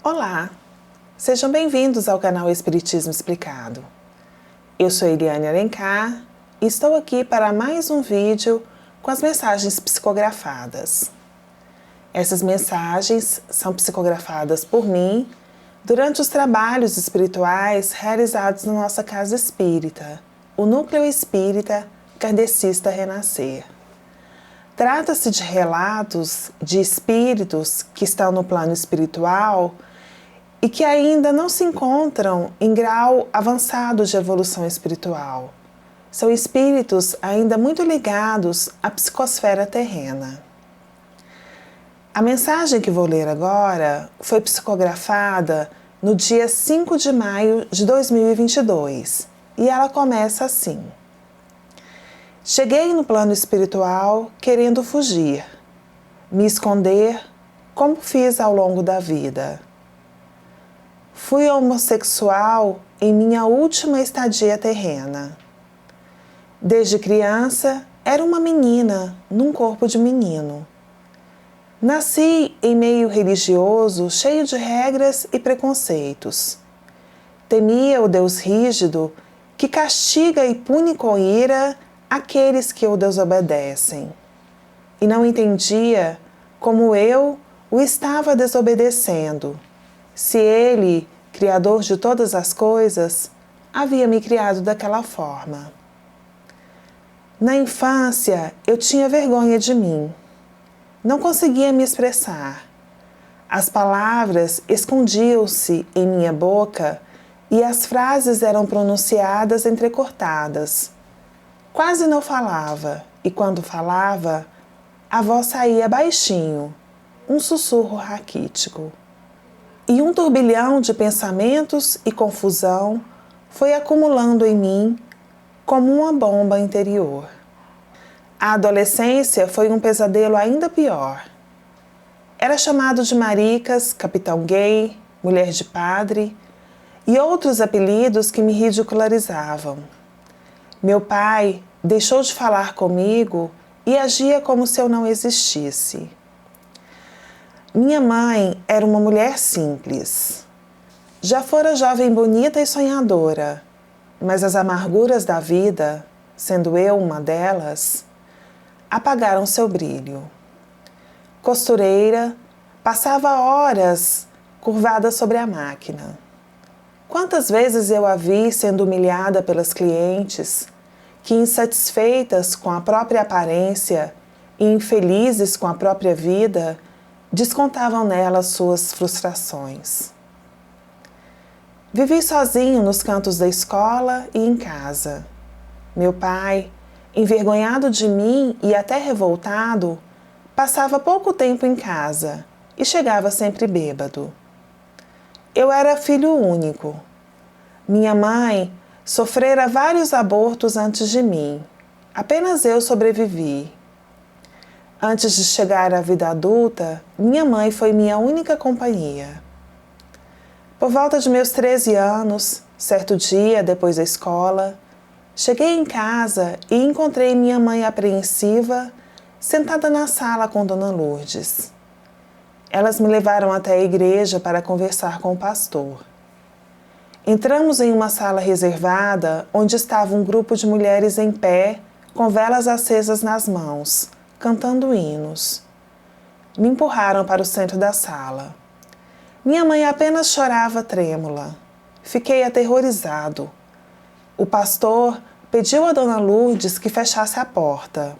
Olá, sejam bem-vindos ao canal Espiritismo Explicado. Eu sou Eliane Alencar e estou aqui para mais um vídeo com as mensagens psicografadas. Essas mensagens são psicografadas por mim durante os trabalhos espirituais realizados na nossa casa espírita, o Núcleo Espírita Kardecista Renascer. Trata-se de relatos de espíritos que estão no plano espiritual e que ainda não se encontram em grau avançado de evolução espiritual. São espíritos ainda muito ligados à psicosfera terrena. A mensagem que vou ler agora foi psicografada no dia 5 de maio de 2022 e ela começa assim. Cheguei no plano espiritual querendo fugir, me esconder como fiz ao longo da vida. Fui homossexual em minha última estadia terrena. Desde criança, era uma menina num corpo de menino. Nasci em meio religioso cheio de regras e preconceitos. Temia o Deus rígido que castiga e pune com ira aqueles que o desobedecem. E não entendia como eu o estava desobedecendo, se ele, Criador de todas as coisas, havia me criado daquela forma. Na infância, eu tinha vergonha de mim. Não conseguia me expressar. As palavras escondiam-se em minha boca e as frases eram pronunciadas entrecortadas. Quase não falava, e quando falava, a voz saía baixinho, um sussurro raquítico. E um turbilhão de pensamentos e confusão foi acumulando em mim como uma bomba interior. A adolescência foi um pesadelo ainda pior. Era chamado de maricas, capitão gay, mulher de padre e outros apelidos que me ridicularizavam. Meu pai deixou de falar comigo e agia como se eu não existisse. Minha mãe era uma mulher simples. Já fora jovem bonita e sonhadora, mas as amarguras da vida, sendo eu uma delas, apagaram seu brilho. Costureira, passava horas curvada sobre a máquina. Quantas vezes eu a vi sendo humilhada pelas clientes, que insatisfeitas com a própria aparência e infelizes com a própria vida, descontavam nela suas frustrações. Vivi sozinho nos cantos da escola e em casa. Meu pai, envergonhado de mim e até revoltado, passava pouco tempo em casa e chegava sempre bêbado. Eu era filho único. Minha mãe sofrera vários abortos antes de mim. Apenas eu sobrevivi. Antes de chegar à vida adulta, minha mãe foi minha única companhia. Por volta de meus 13 anos, certo dia, depois da escola, cheguei em casa e encontrei minha mãe apreensiva, sentada na sala com Dona Lourdes. Elas me levaram até a igreja para conversar com o pastor. Entramos em uma sala reservada, onde estava um grupo de mulheres em pé, com velas acesas nas mãos, cantando hinos. Me empurraram para o centro da sala. Minha mãe apenas chorava trêmula. Fiquei aterrorizado. O pastor pediu a Dona Lourdes que fechasse a porta.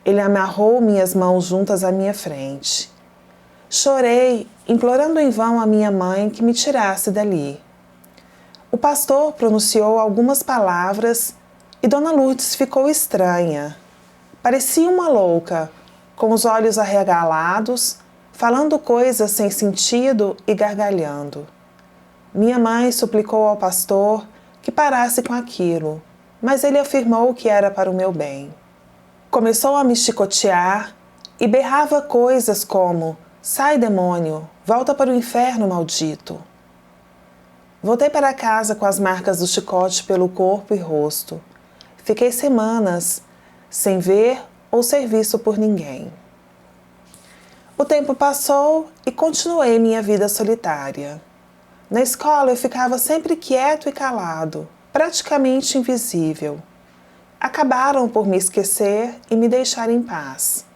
Ele amarrou minhas mãos juntas à minha frente. Chorei, implorando em vão a minha mãe que me tirasse dali. O pastor pronunciou algumas palavras e Dona Lourdes ficou estranha. Parecia uma louca, com os olhos arregalados, falando coisas sem sentido e gargalhando. Minha mãe suplicou ao pastor que parasse com aquilo, mas ele afirmou que era para o meu bem. Começou a me chicotear e berrava coisas como: "Sai, demônio, volta para o inferno, maldito." Voltei para casa com as marcas do chicote pelo corpo e rosto. Fiquei semanas sem ver ou ser visto por ninguém. O tempo passou e continuei minha vida solitária. Na escola eu ficava sempre quieto e calado, praticamente invisível. Acabaram por me esquecer e me deixar em paz.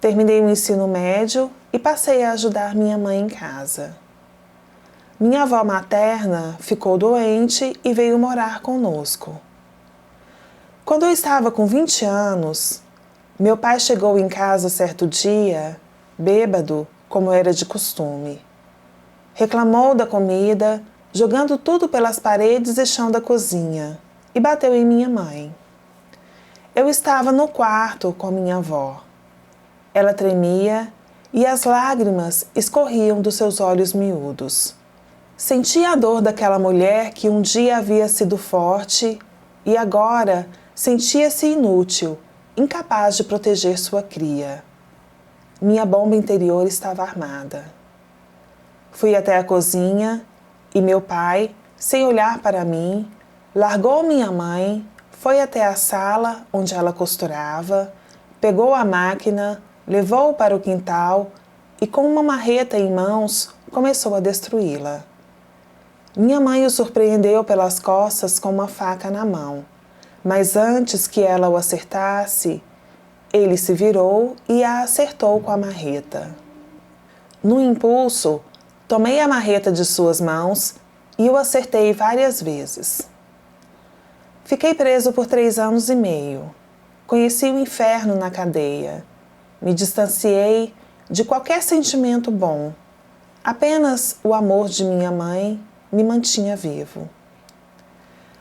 Terminei o ensino médio e passei a ajudar minha mãe em casa. Minha avó materna ficou doente e veio morar conosco. Quando eu estava com 20 anos, meu pai chegou em casa certo dia, bêbado, como era de costume. Reclamou da comida, jogando tudo pelas paredes e chão da cozinha, e bateu em minha mãe. Eu estava no quarto com minha avó. Ela tremia e as lágrimas escorriam dos seus olhos miúdos. Sentia a dor daquela mulher que um dia havia sido forte e agora sentia-se inútil, incapaz de proteger sua cria. Minha bomba interior estava armada. Fui até a cozinha e meu pai, sem olhar para mim, largou minha mãe, foi até a sala onde ela costurava, pegou a máquina, levou-o para o quintal e com uma marreta em mãos começou a destruí-la. Minha mãe o surpreendeu pelas costas com uma faca na mão, mas antes que ela o acertasse, ele se virou e a acertou com a marreta. No impulso, tomei a marreta de suas mãos e o acertei várias vezes. Fiquei preso por 3 anos e meio. Conheci o inferno na cadeia. Me distanciei de qualquer sentimento bom. Apenas o amor de minha mãe me mantinha vivo.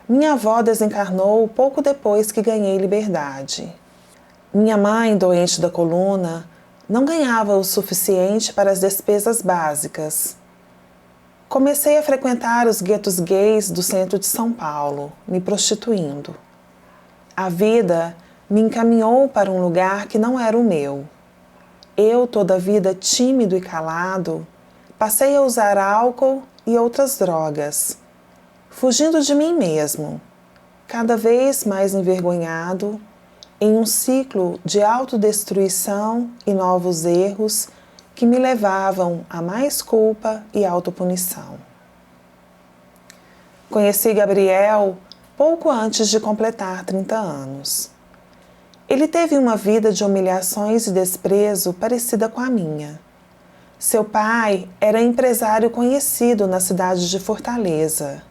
Minha avó desencarnou pouco depois que ganhei liberdade. Minha mãe, doente da coluna, não ganhava o suficiente para as despesas básicas. Comecei a frequentar os guetos gays do centro de São Paulo, me prostituindo. A vida me encaminhou para um lugar que não era o meu. Eu, toda a vida tímido e calado, passei a usar álcool e outras drogas, fugindo de mim mesmo, cada vez mais envergonhado, em um ciclo de autodestruição e novos erros que me levavam a mais culpa e autopunição. Conheci Gabriel pouco antes de completar 30 anos. Ele teve uma vida de humilhações e desprezo parecida com a minha. Seu pai era empresário conhecido na cidade de Fortaleza.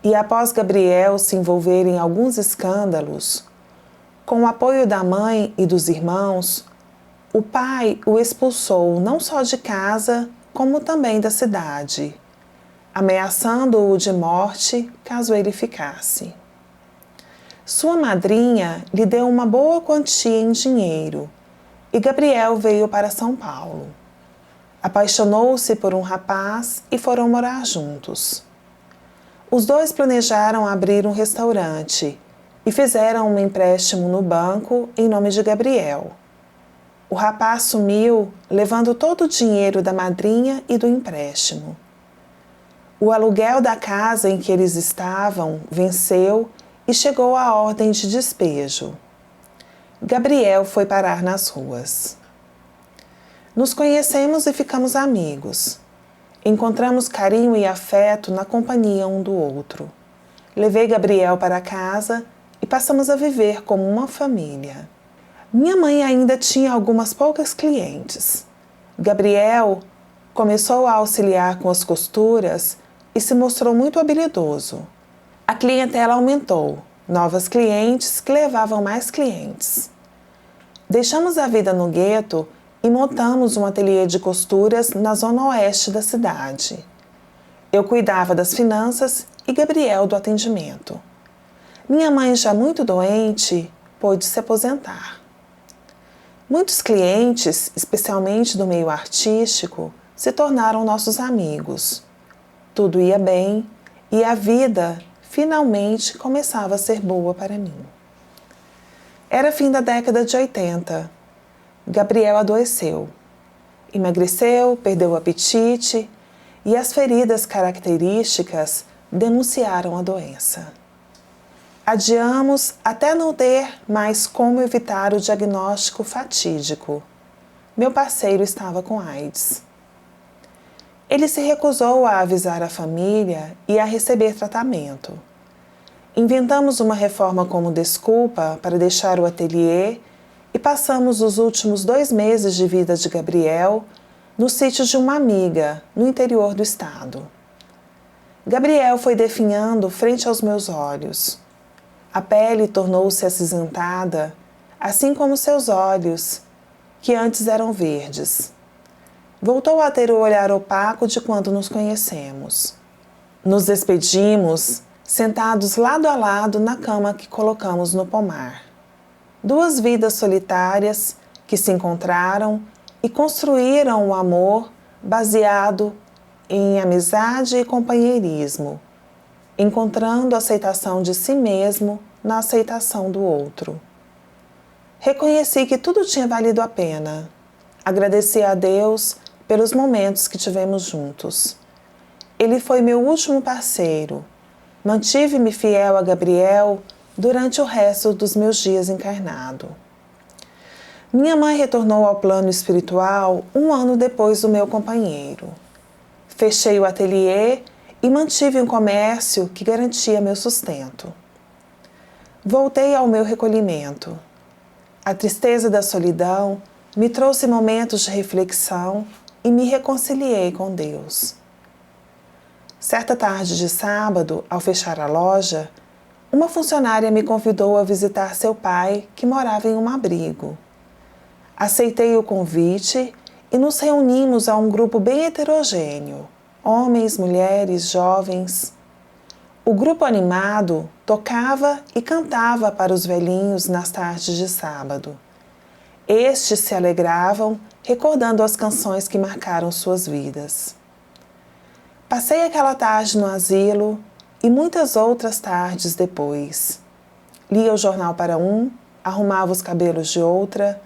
E após Gabriel se envolver em alguns escândalos, com o apoio da mãe e dos irmãos, o pai o expulsou não só de casa, como também da cidade, ameaçando-o de morte caso ele ficasse. Sua madrinha lhe deu uma boa quantia em dinheiro e Gabriel veio para São Paulo. Apaixonou-se por um rapaz e foram morar juntos. Os dois planejaram abrir um restaurante e fizeram um empréstimo no banco em nome de Gabriel. O rapaz sumiu, levando todo o dinheiro da madrinha e do empréstimo. O aluguel da casa em que eles estavam venceu e chegou a ordem de despejo. Gabriel foi parar nas ruas. Nos conhecemos e ficamos amigos. Encontramos carinho e afeto na companhia um do outro. Levei Gabriel para casa e passamos a viver como uma família. Minha mãe ainda tinha algumas poucas clientes. Gabriel começou a auxiliar com as costuras e se mostrou muito habilidoso. A clientela aumentou, novas clientes que levavam mais clientes. Deixamos a vida no gueto e montamos um ateliê de costuras na zona oeste da cidade. Eu cuidava das finanças e Gabriel do atendimento. Minha mãe, já muito doente, pôde se aposentar. Muitos clientes, especialmente do meio artístico, se tornaram nossos amigos. Tudo ia bem e a vida finalmente começava a ser boa para mim. Era fim da década de 80. Gabriel adoeceu. Emagreceu, perdeu o apetite e as feridas características denunciaram a doença. Adiamos até não ter mais como evitar o diagnóstico fatídico. meu parceiro estava com AIDS. Ele se recusou a avisar a família e a receber tratamento. Inventamos uma reforma como desculpa para deixar o ateliê e passamos os últimos 2 meses de vida de Gabriel no sítio de uma amiga, no interior do estado. Gabriel foi definhando frente aos meus olhos. A pele tornou-se acinzentada, assim como seus olhos, que antes eram verdes. Voltou a ter o olhar opaco de quando nos conhecemos. Nos despedimos, sentados lado a lado na cama que colocamos no pomar. 2 vidas solitárias que se encontraram e construíram o amor baseado em amizade e companheirismo, encontrando a aceitação de si mesmo na aceitação do outro. Reconheci que tudo tinha valido a pena. Agradeci a Deus pelos momentos que tivemos juntos. Ele foi meu último parceiro. Mantive-me fiel a Gabriel durante o resto dos meus dias encarnado. Minha mãe retornou ao plano espiritual 1 ano depois do meu companheiro. Fechei o ateliê e mantive um comércio que garantia meu sustento. Voltei ao meu recolhimento. A tristeza da solidão me trouxe momentos de reflexão e me reconciliei com Deus. Certa tarde de sábado, ao fechar a loja, uma funcionária me convidou a visitar seu pai, que morava em um abrigo. Aceitei o convite e nos reunimos a um grupo bem heterogêneo, homens, mulheres, jovens. O grupo animado tocava e cantava para os velhinhos nas tardes de sábado. Estes se alegravam, recordando as canções que marcaram suas vidas. Passei aquela tarde no asilo e muitas outras tardes depois. Lia o jornal para um, arrumava os cabelos de outra,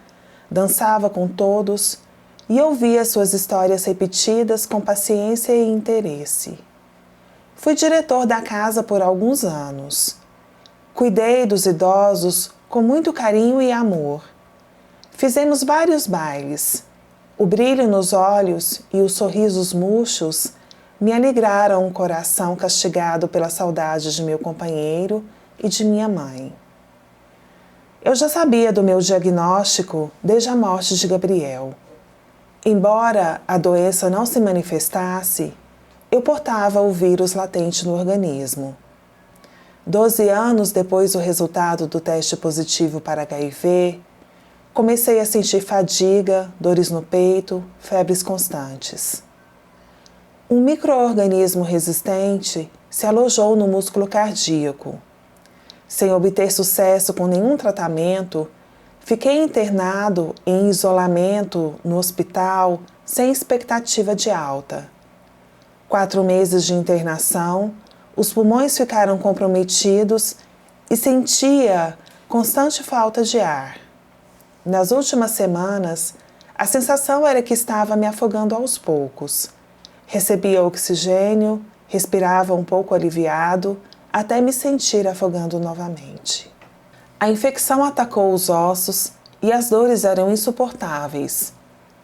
dançava com todos e ouvia suas histórias repetidas com paciência e interesse. Fui diretor da casa por alguns anos. Cuidei dos idosos com muito carinho e amor. Fizemos vários bailes. O brilho nos olhos e os sorrisos murchos me alegraram o coração castigado pela saudade de meu companheiro e de minha mãe. Eu já sabia do meu diagnóstico desde a morte de Gabriel. Embora a doença não se manifestasse, eu portava o vírus latente no organismo. 12 anos depois do resultado do teste positivo para HIV, comecei a sentir fadiga, dores no peito, febres constantes. Um micro-organismo resistente se alojou no músculo cardíaco. Sem obter sucesso com nenhum tratamento, fiquei internado em isolamento no hospital sem expectativa de alta. 4 meses de internação, os pulmões ficaram comprometidos e sentia constante falta de ar. Nas últimas semanas, a sensação era que estava me afogando aos poucos. Recebia oxigênio, respirava um pouco aliviado, até me sentir afogando novamente. A infecção atacou os ossos e as dores eram insuportáveis,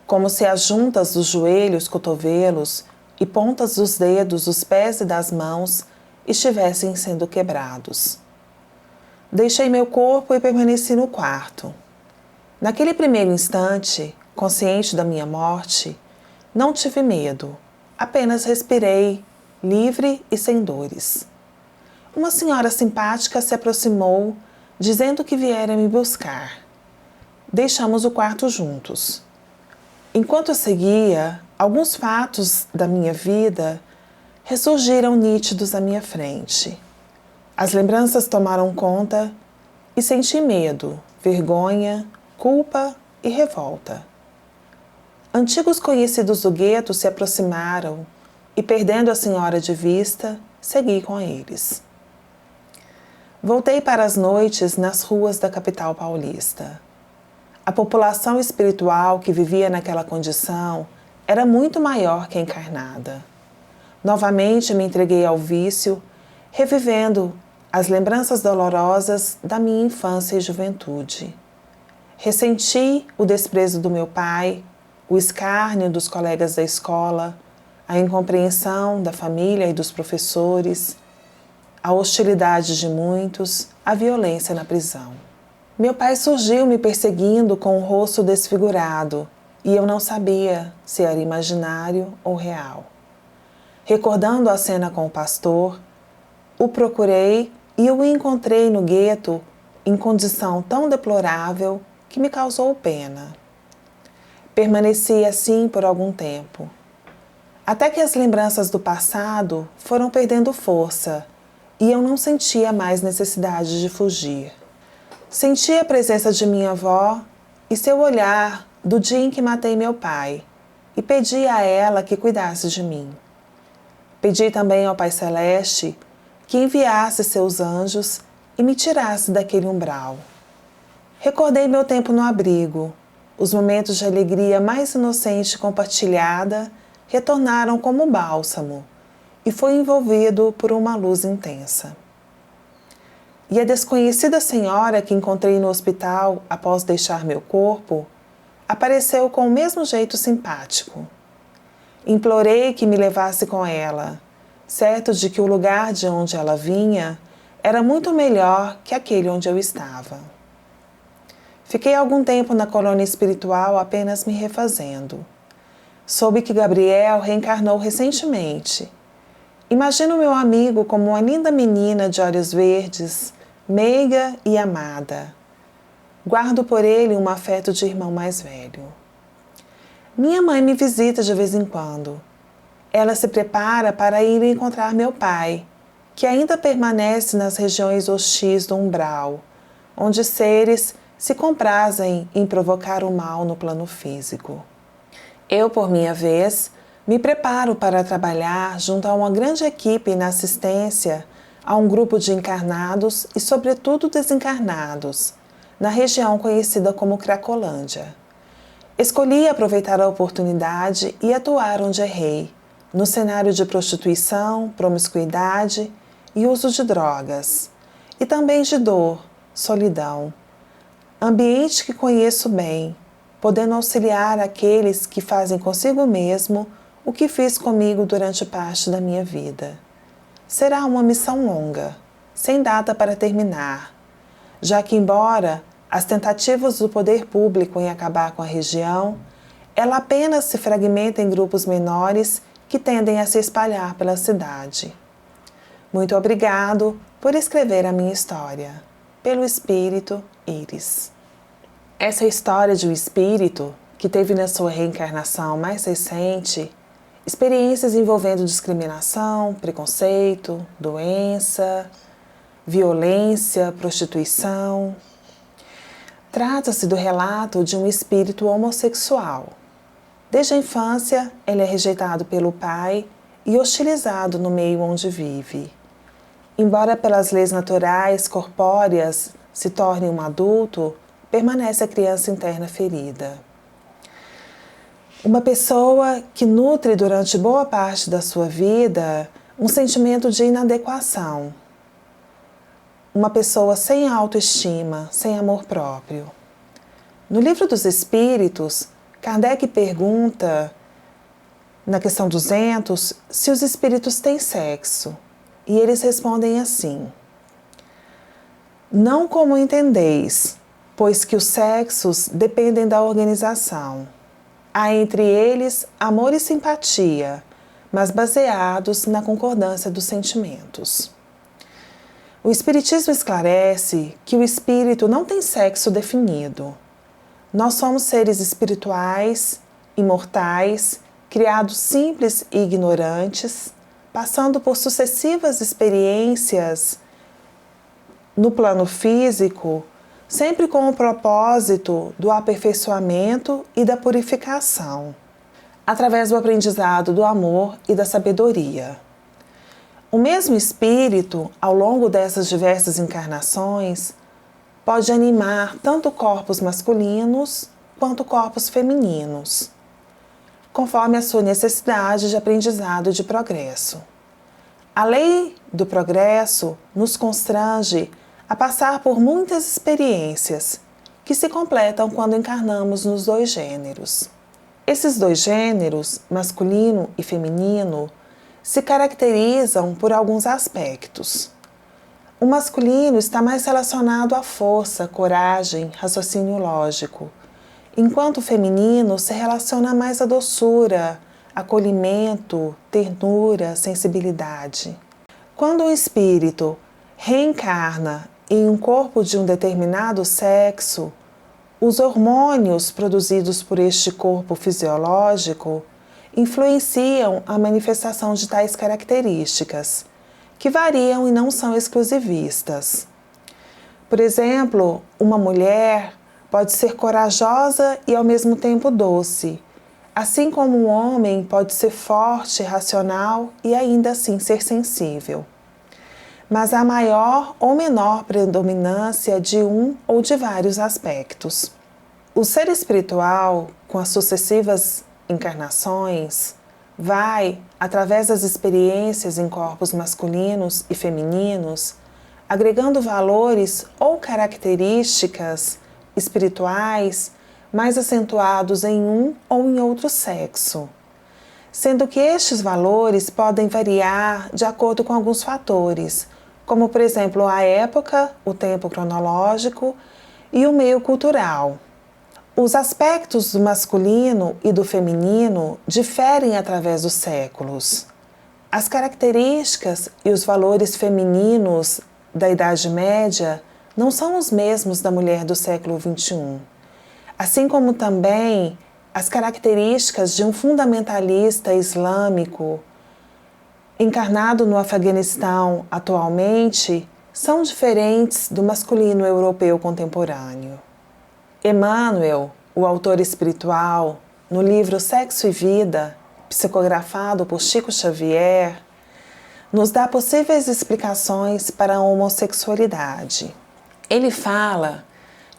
como se as juntas dos joelhos, cotovelos e pontas dos dedos dos pés e das mãos estivessem sendo quebrados. Deixei meu corpo e permaneci no quarto. Naquele primeiro instante, consciente da minha morte, não tive medo, apenas respirei, livre e sem dores. Uma senhora simpática se aproximou, dizendo que viera me buscar. Deixamos o quarto juntos. Enquanto eu seguia, alguns fatos da minha vida ressurgiram nítidos à minha frente. As lembranças tomaram conta e senti medo, vergonha, culpa e revolta. Antigos conhecidos do gueto se aproximaram e, perdendo a senhora de vista, segui com eles. Voltei para as noites nas ruas da capital paulista. A população espiritual que vivia naquela condição era muito maior que a encarnada. Novamente me entreguei ao vício, revivendo as lembranças dolorosas da minha infância e juventude. Ressenti o desprezo do meu pai, o escárnio dos colegas da escola, a incompreensão da família e dos professores, a hostilidade de muitos, a violência na prisão. Meu pai surgiu me perseguindo com o rosto desfigurado e eu não sabia se era imaginário ou real. Recordando a cena com o pastor, o procurei e o encontrei no gueto em condição tão deplorável que me causou pena. Permaneci assim por algum tempo, até que as lembranças do passado foram perdendo força e eu não sentia mais necessidade de fugir. Senti a presença de minha avó e seu olhar do dia em que matei meu pai e pedi a ela que cuidasse de mim. Pedi também ao Pai Celeste que enviasse seus anjos e me tirasse daquele umbral. Recordei meu tempo no abrigo. Os momentos de alegria mais inocente compartilhada retornaram como bálsamo e foi envolvido por uma luz intensa. E a desconhecida senhora que encontrei no hospital após deixar meu corpo apareceu com o mesmo jeito simpático. Implorei que me levasse com ela, certo de que o lugar de onde ela vinha era muito melhor que aquele onde eu estava. Fiquei algum tempo na colônia espiritual apenas me refazendo. Soube que Gabriel reencarnou recentemente. Imagino meu amigo como uma linda menina de olhos verdes, meiga e amada. Guardo por ele um afeto de irmão mais velho. Minha mãe me visita de vez em quando. Ela se prepara para ir encontrar meu pai, que ainda permanece nas regiões hostis do umbral, onde seres se comprazem em provocar o mal no plano físico. Eu, por minha vez, me preparo para trabalhar junto a uma grande equipe na assistência a um grupo de encarnados e, sobretudo, desencarnados, na região conhecida como Cracolândia. Escolhi aproveitar a oportunidade e atuar onde errei, no cenário de prostituição, promiscuidade e uso de drogas, e também de dor, solidão. Ambiente que conheço bem, podendo auxiliar aqueles que fazem consigo mesmo o que fiz comigo durante parte da minha vida. Será uma missão longa, sem data para terminar, já que, embora as tentativas do poder público em acabar com a região, ela apenas se fragmenta em grupos menores que tendem a se espalhar pela cidade. Muito obrigado por escrever a minha história. Pelo Espírito Iris. Essa história de um espírito que teve na sua reencarnação mais recente experiências envolvendo discriminação, preconceito, doença, violência, prostituição. Trata-se do relato de um espírito homossexual. Desde a infância, ele é rejeitado pelo pai e hostilizado no meio onde vive. Embora pelas leis naturais, corpóreas, se torne um adulto, permanece a criança interna ferida. Uma pessoa que nutre durante boa parte da sua vida um sentimento de inadequação. Uma pessoa sem autoestima, sem amor próprio. No Livro dos Espíritos, Kardec pergunta, na questão 200, se os espíritos têm sexo. E eles respondem assim: não como entendeis, pois que os sexos dependem da organização. Há entre eles amor e simpatia, mas baseados na concordância dos sentimentos. O Espiritismo esclarece que o espírito não tem sexo definido. Nós somos seres espirituais, imortais, criados simples e ignorantes, passando por sucessivas experiências no plano físico, sempre com o propósito do aperfeiçoamento e da purificação, através do aprendizado do amor e da sabedoria. O mesmo espírito, ao longo dessas diversas encarnações, pode animar tanto corpos masculinos quanto corpos femininos, conforme a sua necessidade de aprendizado e de progresso. A lei do progresso nos constrange a passar por muitas experiências que se completam quando encarnamos nos dois gêneros. Esses dois gêneros, masculino e feminino, se caracterizam por alguns aspectos. O masculino está mais relacionado à força, coragem, raciocínio lógico, enquanto o feminino se relaciona mais à doçura, acolhimento, ternura, sensibilidade. Quando o espírito reencarna em um corpo de um determinado sexo, os hormônios produzidos por este corpo fisiológico influenciam a manifestação de tais características, que variam e não são exclusivistas. Por exemplo, uma mulher pode ser corajosa e ao mesmo tempo doce, assim como um homem pode ser forte, racional e ainda assim ser sensível. Mas há maior ou menor predominância de um ou de vários aspectos. O ser espiritual, com as sucessivas encarnações, vai, através das experiências em corpos masculinos e femininos, agregando valores ou características espirituais mais acentuados em um ou em outro sexo, sendo que estes valores podem variar de acordo com alguns fatores, como por exemplo a época, o tempo cronológico e o meio cultural. Os aspectos do masculino e do feminino diferem através dos séculos. As características e os valores femininos da Idade Média não são os mesmos da mulher do século XXI, assim como também as características de um fundamentalista islâmico encarnado no Afeganistão atualmente são diferentes do masculino europeu contemporâneo. Emmanuel, o autor espiritual, no livro Sexo e Vida, psicografado por Chico Xavier, nos dá possíveis explicações para a homossexualidade. Ele fala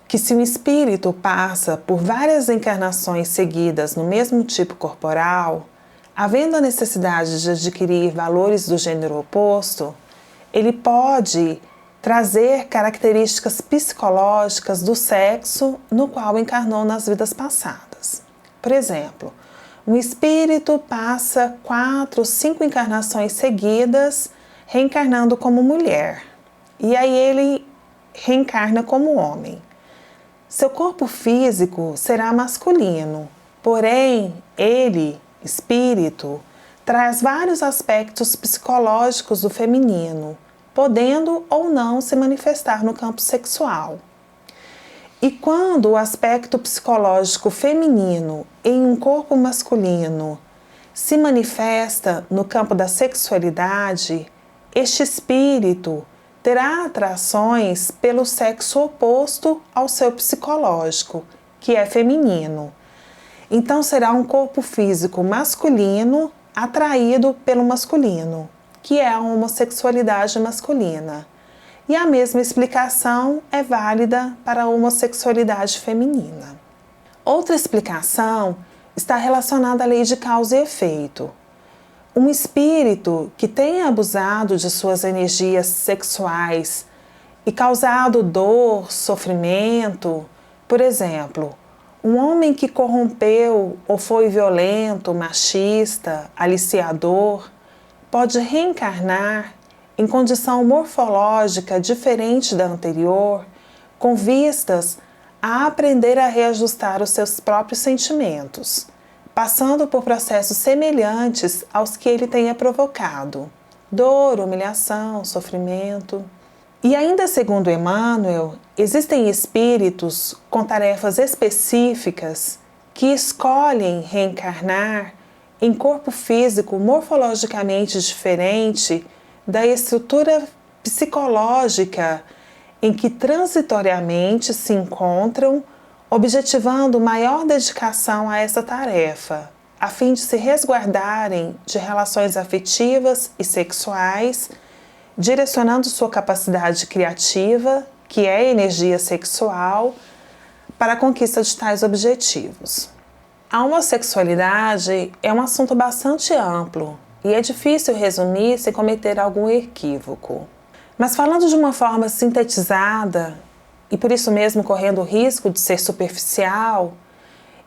que se um espírito passa por várias encarnações seguidas no mesmo tipo corporal, havendo a necessidade de adquirir valores do gênero oposto, ele pode trazer características psicológicas do sexo no qual encarnou nas vidas passadas. Por exemplo, um espírito passa 4, 5 encarnações seguidas reencarnando como mulher, e aí ele reencarna como homem. Seu corpo físico será masculino, porém ele, espírito, traz vários aspectos psicológicos do feminino, podendo ou não se manifestar no campo sexual. E quando o aspecto psicológico feminino em um corpo masculino se manifesta no campo da sexualidade, este espírito terá atrações pelo sexo oposto ao seu psicológico, que é feminino. Então será um corpo físico masculino atraído pelo masculino, que é a homossexualidade masculina. E a mesma explicação é válida para a homossexualidade feminina. Outra explicação está relacionada à lei de causa e efeito. Um espírito que tenha abusado de suas energias sexuais e causado dor, sofrimento, por exemplo, um homem que corrompeu ou foi violento, machista, aliciador, pode reencarnar em condição morfológica diferente da anterior, com vistas a aprender a reajustar os seus próprios sentimentos, passando por processos semelhantes aos que ele tenha provocado: dor, humilhação, sofrimento. E ainda segundo Emmanuel, existem espíritos com tarefas específicas que escolhem reencarnar em corpo físico morfologicamente diferente da estrutura psicológica em que transitoriamente se encontram, objetivando maior dedicação a essa tarefa, a fim de se resguardarem de relações afetivas e sexuais, direcionando sua capacidade criativa, que é a energia sexual, para a conquista de tais objetivos. A homossexualidade é um assunto bastante amplo e é difícil resumir sem cometer algum equívoco. Mas falando de uma forma sintetizada, e por isso mesmo correndo o risco de ser superficial,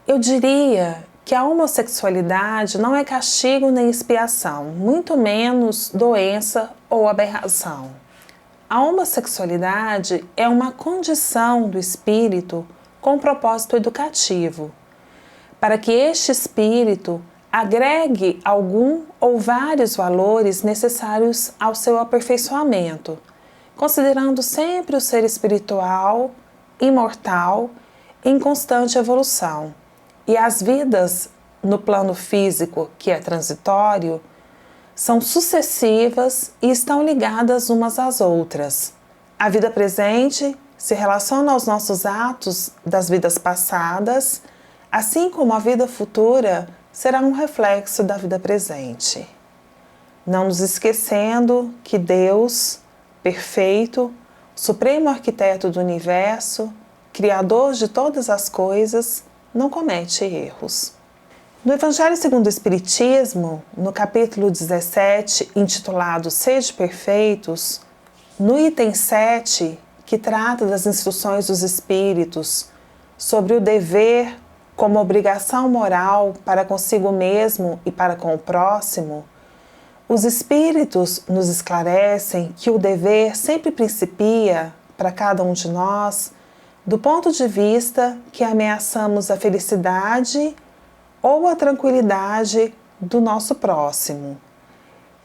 eu diria que a homossexualidade não é castigo nem expiação, muito menos doença ou aberração. A homossexualidade é uma condição do espírito com propósito educativo, para que este espírito agregue algum ou vários valores necessários ao seu aperfeiçoamento, considerando sempre o ser espiritual, imortal, em constante evolução, e as vidas no plano físico, que é transitório, são sucessivas e estão ligadas umas às outras. A vida presente se relaciona aos nossos atos das vidas passadas, assim como a vida futura será um reflexo da vida presente. Não nos esquecendo que Deus, perfeito, supremo arquiteto do universo, criador de todas as coisas, não comete erros. No Evangelho segundo o Espiritismo, no capítulo 17, intitulado Sede Perfeitos, no item 7, que trata das instruções dos Espíritos sobre o dever como obrigação moral para consigo mesmo e para com o próximo, os Espíritos nos esclarecem que o dever sempre principia, para cada um de nós, do ponto de vista que ameaçamos a felicidade ou a tranquilidade do nosso próximo.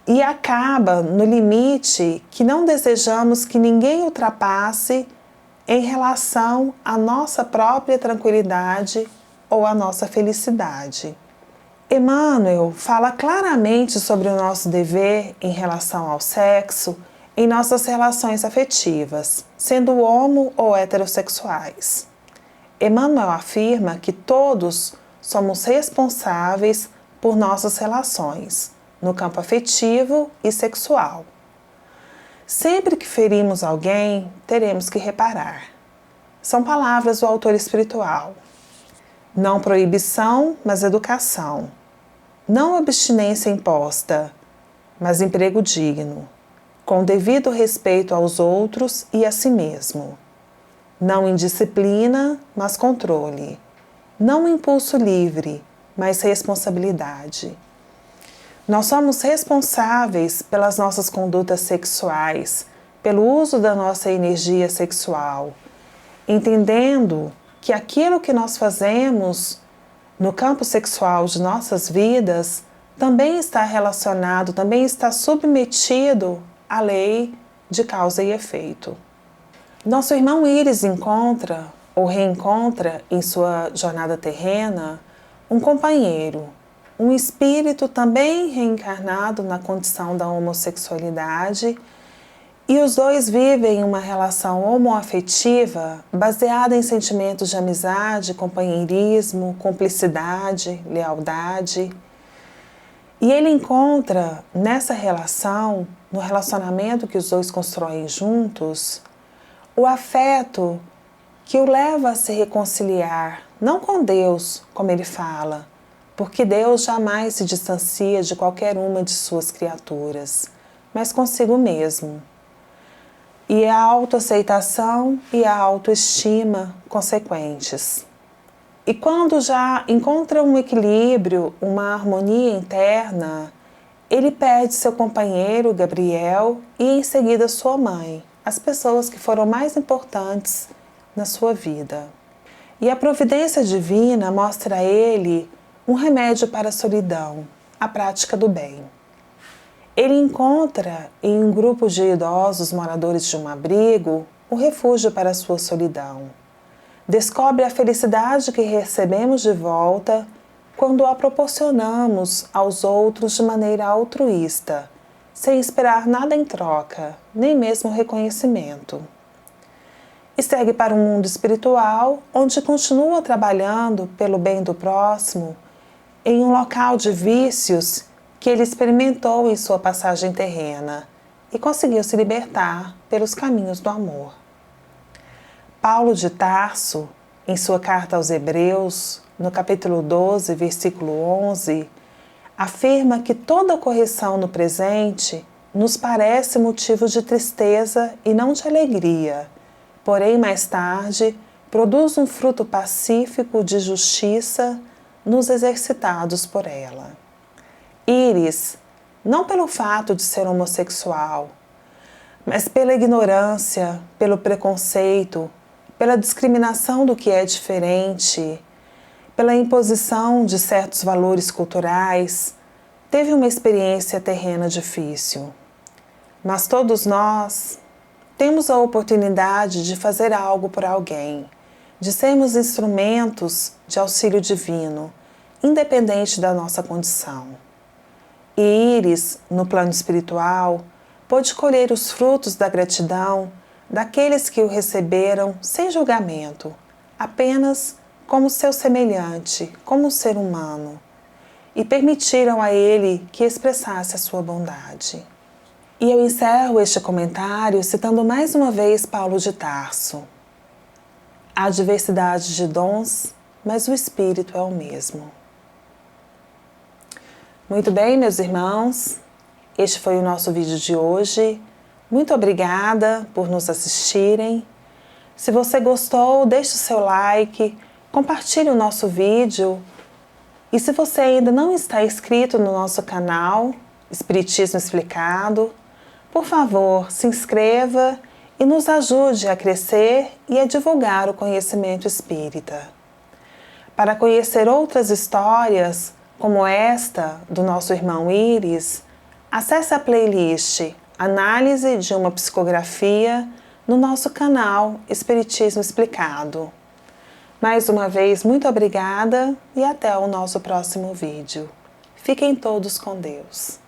E acaba no limite que não desejamos que ninguém ultrapasse em relação à nossa própria tranquilidade ou à nossa felicidade. Emmanuel fala claramente sobre o nosso dever em relação ao sexo em nossas relações afetivas, sendo homo ou heterossexuais. Emmanuel afirma que todos somos responsáveis por nossas relações, no campo afetivo e sexual. Sempre que ferimos alguém, teremos que reparar. São palavras do autor espiritual. Não proibição, mas educação. Não abstinência imposta, mas emprego digno, com devido respeito aos outros e a si mesmo. Não indisciplina, mas controle. Não impulso livre, mas responsabilidade. Nós somos responsáveis pelas nossas condutas sexuais, pelo uso da nossa energia sexual, entendendo que aquilo que nós fazemos no campo sexual de nossas vidas também está relacionado, também está submetido à lei de causa e efeito. Nosso irmão Íris encontra ou reencontra em sua jornada terrena um companheiro, um espírito também reencarnado na condição da homossexualidade, e os dois vivem uma relação homoafetiva baseada em sentimentos de amizade, companheirismo, cumplicidade, lealdade. E ele encontra nessa relação, no relacionamento que os dois constroem juntos, o afeto que o leva a se reconciliar, não com Deus, como ele fala, porque Deus jamais se distancia de qualquer uma de suas criaturas, mas consigo mesmo. E a autoaceitação e a autoestima consequentes. E quando já encontra um equilíbrio, uma harmonia interna, ele perde seu companheiro, Gabriel, e em seguida sua mãe, as pessoas que foram mais importantes na sua vida. E a providência divina mostra a ele um remédio para a solidão, a prática do bem. Ele encontra em um grupo de idosos moradores de um abrigo o refúgio para a sua solidão. Descobre a felicidade que recebemos de volta quando a proporcionamos aos outros de maneira altruísta, sem esperar nada em troca, nem mesmo reconhecimento. E segue para um mundo espiritual, onde continua trabalhando pelo bem do próximo, em um local de vícios que ele experimentou em sua passagem terrena e conseguiu se libertar pelos caminhos do amor. Paulo de Tarso, em sua carta aos Hebreus, no capítulo 12, versículo 11, afirma que toda correção no presente nos parece motivo de tristeza e não de alegria, porém mais tarde produz um fruto pacífico de justiça, nos exercitados por ela. Íris, não pelo fato de ser homossexual, mas pela ignorância, pelo preconceito, pela discriminação do que é diferente, pela imposição de certos valores culturais, teve uma experiência terrena difícil. Mas todos nós temos a oportunidade de fazer algo por alguém, de sermos instrumentos de auxílio divino, independente da nossa condição. E Íris, no plano espiritual, pôde colher os frutos da gratidão daqueles que o receberam sem julgamento, apenas como seu semelhante, como um ser humano, e permitiram a ele que expressasse a sua bondade. E eu encerro este comentário citando mais uma vez Paulo de Tarso. Há diversidade de dons, mas o Espírito é o mesmo. Muito bem, meus irmãos, este foi o nosso vídeo de hoje. Muito obrigada por nos assistirem. Se você gostou, deixe o seu like, compartilhe o nosso vídeo. E se você ainda não está inscrito no nosso canal, Espiritismo Explicado, por favor, se inscreva e nos ajude a crescer e a divulgar o conhecimento espírita. Para conhecer outras histórias, como esta do nosso irmão Íris, acesse a playlist Análise de uma Psicografia no nosso canal Espiritismo Explicado. Mais uma vez, muito obrigada e até o nosso próximo vídeo. Fiquem todos com Deus.